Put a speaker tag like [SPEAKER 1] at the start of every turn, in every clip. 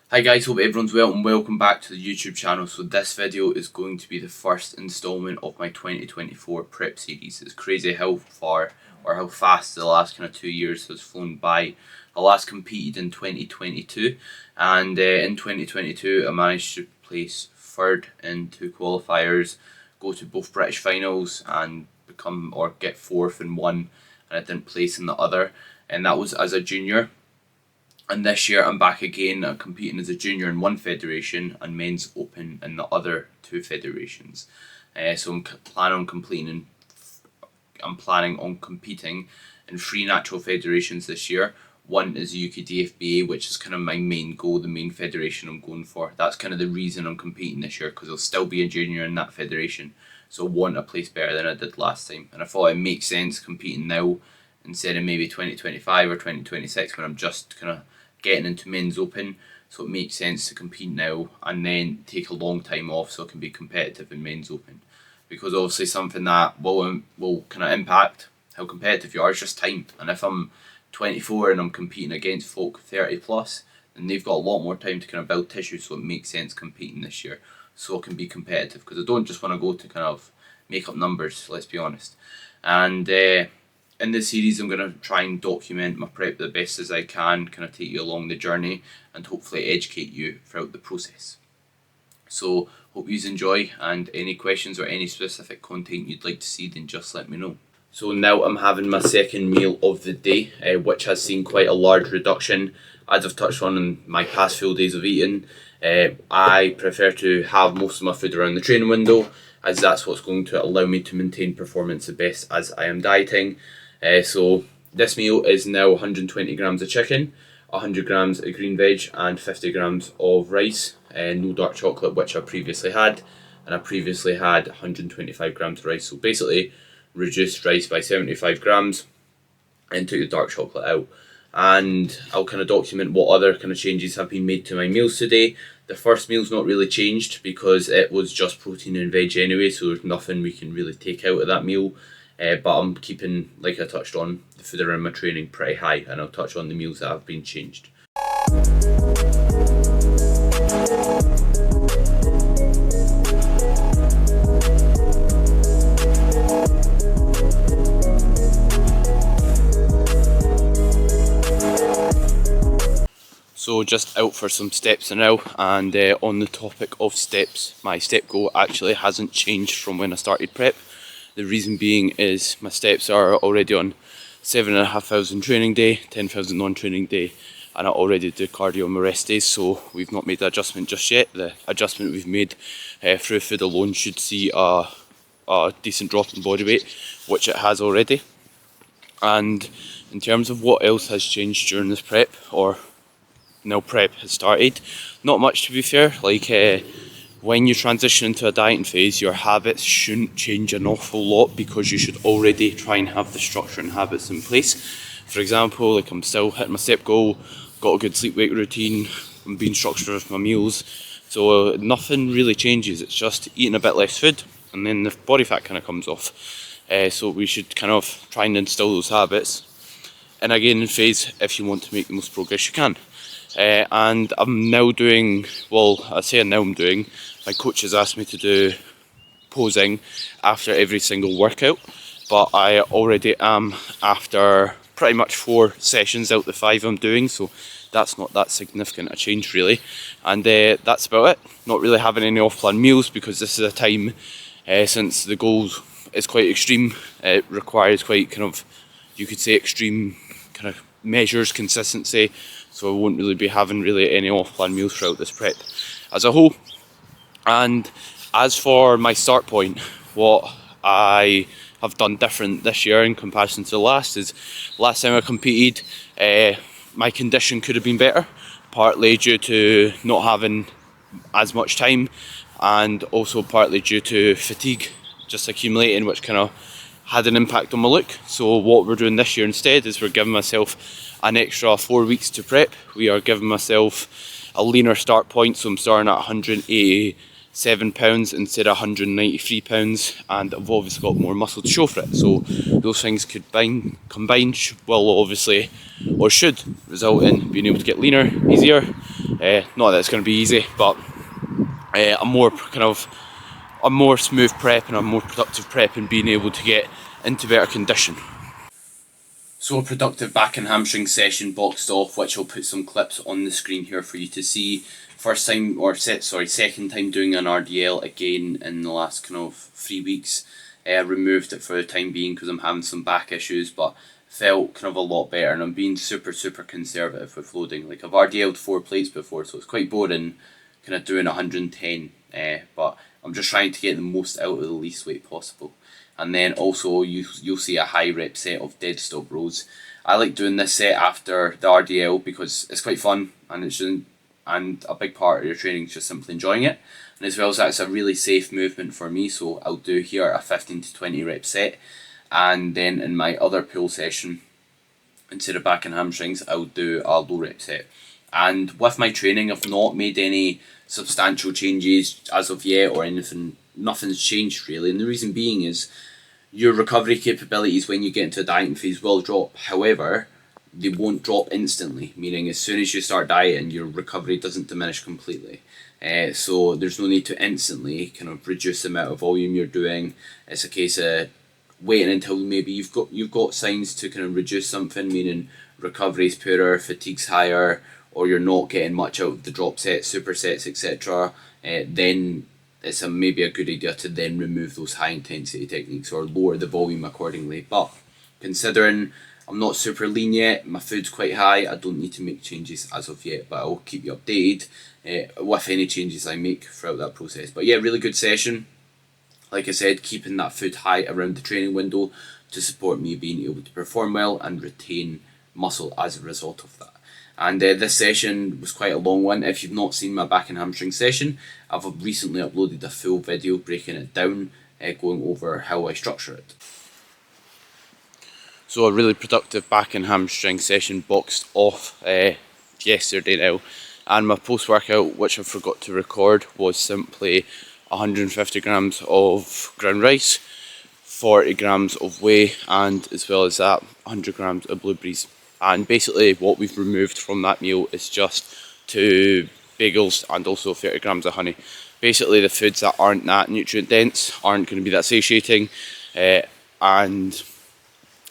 [SPEAKER 1] Hi guys, hope everyone's well and welcome back to the YouTube channel. So this video is going to be the first installment of my 2024 prep series. It's crazy how far or how fast the last kind of 2 years has flown by. I last competed in 2022 and in 2022 I managed to place third in 2 qualifiers, go to both British finals and get fourth in one, and I didn't place in the other, and that was as a junior. And this year I'm back again. I'm competing as a junior in one federation and men's open in the other 2 federations. So I'm planning on competing in 3 natural federations this year. One is the UK DFBA, which is kind of my main goal, the main federation I'm going for. That's kind of the reason I'm competing this year, because I'll still be a junior in that federation. So I want a place better than I did last time. And I thought it makes sense competing now instead of maybe 2025 or 2026 when I'm just kind of getting into men's open. So it makes sense to compete now and then take a long time off so I can be competitive in men's open, because obviously something that will kind of impact how competitive you are is just time. And if I'm 24 and I'm competing against folk 30 plus, then they've got a lot more time to kind of build tissue. So it makes sense competing this year so I can be competitive, because I don't just want to go to kind of make up numbers, let's be honest. And in this series I'm going to try and document my prep the best as I can, kind of take you along the journey and hopefully educate you throughout the process. So hope you enjoy, and any questions or any specific content you'd like to see, then just let me know. So now I'm having my second meal of the day, which has seen quite a large reduction. As I've touched on in my past few days of eating, I prefer to have most of my food around the training window, as that's what's going to allow me to maintain performance the best as I am dieting. So this meal is now 120 grams of chicken, 100 grams of green veg and 50 grams of rice, no dark chocolate, which I previously had, and I previously had 125 grams of rice. So basically reduced rice by 75 grams and took the dark chocolate out. And I'll kind of document what other kind of changes have been made to my meals today. The first meal's not really changed because it was just protein and veg anyway, so there's nothing we can really take out of that meal. But I'm keeping, like I touched on, the food around my training pretty high, and I'll touch on the meals that have been changed. So just out for some steps now, and on the topic of steps, my step goal actually hasn't changed from when I started prep. The reason being is my steps are already on 7,500 training day, 10,000 non-training day, and I already do cardio on my rest days, so we've not made the adjustment just yet. The adjustment we've made through food alone should see a decent drop in body weight, which it has already. And in terms of what else has changed during this prep, or now prep has started, not much to be fair. Like when you transition into a dieting phase, your habits shouldn't change an awful lot, because you should already try and have the structure and habits in place. For example, like I'm still hitting my step goal, got a good sleep wake routine, I'm being structured with my meals, so nothing really changes. It's just eating a bit less food and then the body fat kind of comes off. So we should kind of try and instill those habits in a gaining phase if you want to make the most progress you can. And I'm now doing, my coach has asked me to do posing after every single workout, but I already am after pretty much 4 sessions out the 5 I'm doing, so that's not that significant a change really. And that's about it. Not really having any off-plan meals, because this is a time, since the goal is quite extreme, it requires quite kind of, you could say, extreme kind of measures, consistency, so I won't really be having really any off-plan meals throughout this prep as a whole. And as for my start point, what I have done different this year in comparison to the last time I competed, my condition could have been better, partly due to not having as much time, and also partly due to fatigue just accumulating, which kind of had an impact on my look. So what we're doing this year instead is we're giving myself an extra 4 weeks to prep. We are giving myself a leaner start point, so I'm starting at 187 pounds instead of 193 pounds, and I've obviously got more muscle to show for it. So those things combined will obviously, or should, result in being able to get leaner, easier, Not that it's going to be easy, but a more smooth prep and a more productive prep and being able to get into better condition. So a productive back and hamstring session boxed off, which I'll put some clips on the screen here for you to see. Second time doing an RDL again in the last kind of 3 weeks. Removed it for the time being because I'm having some back issues, but felt kind of a lot better, and I'm being super conservative with loading. Like, I've RDL'd 4 plates before, so it's quite boring kind of doing 110, but I'm just trying to get the most out of the least weight possible. And then also you'll see a high rep set of dead stop rows. I like doing this set after the RDL because it's quite fun, and a big part of your training is just simply enjoying it. And as well as that, it's a really safe movement for me, so I'll do here a 15 to 20 rep set, and then in my other pull session, instead of back and hamstrings, I'll do a low rep set. And with my training, I've not made any substantial changes as of yet, or nothing's changed really, and the reason being is your recovery capabilities when you get into a dieting phase will drop. However, they won't drop instantly, meaning as soon as you start dieting, your recovery doesn't diminish completely. So there's no need to instantly kind of reduce the amount of volume you're doing. It's a case of waiting until maybe you've got signs to kind of reduce something, meaning recovery's poorer, fatigue's higher, or you're not getting much out of the drop sets, supersets, etc. Then it's maybe a good idea to then remove those high intensity techniques or lower the volume accordingly. But considering I'm not super lean yet, my food's quite high, I don't need to make changes as of yet, but I'll keep you updated with any changes I make throughout that process. But yeah, really good session. Like I said, keeping that food high around the training window to support me being able to perform well and retain muscle as a result of that. And this session was quite a long one. If you've not seen my back and hamstring session, I've recently uploaded a full video breaking it down, going over how I structure it. So a really productive back and hamstring session boxed off yesterday now, and my post-workout, which I forgot to record, was simply 150 grams of ground rice, 40 grams of whey, and as well as that 100 grams of blueberries. And basically what we've removed from that meal is just 2 bagels and also 30 grams of honey. Basically the foods that aren't that nutrient dense aren't going to be that satiating, and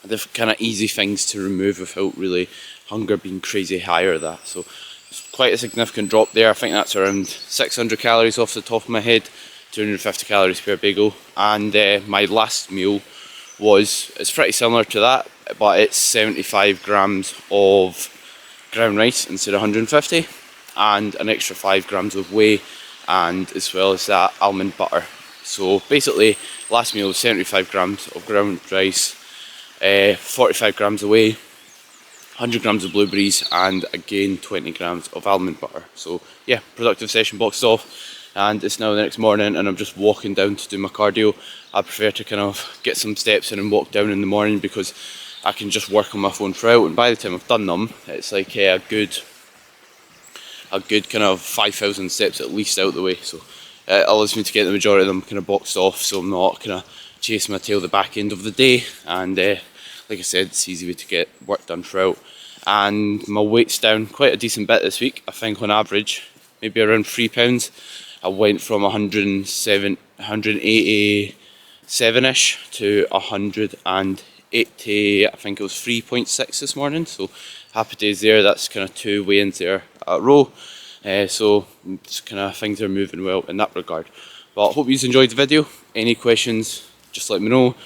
[SPEAKER 1] they're kind of easy things to remove without really hunger being crazy high or that. So it's quite a significant drop there. I think that's around 600 calories off the top of my head, 250 calories per bagel. And my last meal it's pretty similar to that, but it's 75 grams of ground rice instead of 150, and an extra 5 grams of whey, and as well as that almond butter. So basically last meal was 75 grams of ground rice, 45 grams of whey, 100 grams of blueberries, and again 20 grams of almond butter. So yeah, productive session boxed off. And it's now the next morning and I'm just walking down to do my cardio. I prefer to kind of get some steps in and walk down in the morning because I can just work on my phone throughout, and by the time I've done them, it's like a good kind of 5,000 steps at least out the way. So it allows me to get the majority of them kind of boxed off, so I'm not kind of chasing my tail the back end of the day. And like I said, it's easy way to get work done throughout. And my weight's down quite a decent bit this week. I think on average maybe around 3 pounds. I went from 187-ish to 180, I think it was 3.6 this morning. So happy days there. That's kind of 2 weigh-ins there at a row. So it's kind of things are moving well in that regard. But I hope you enjoyed the video. Any questions, just let me know.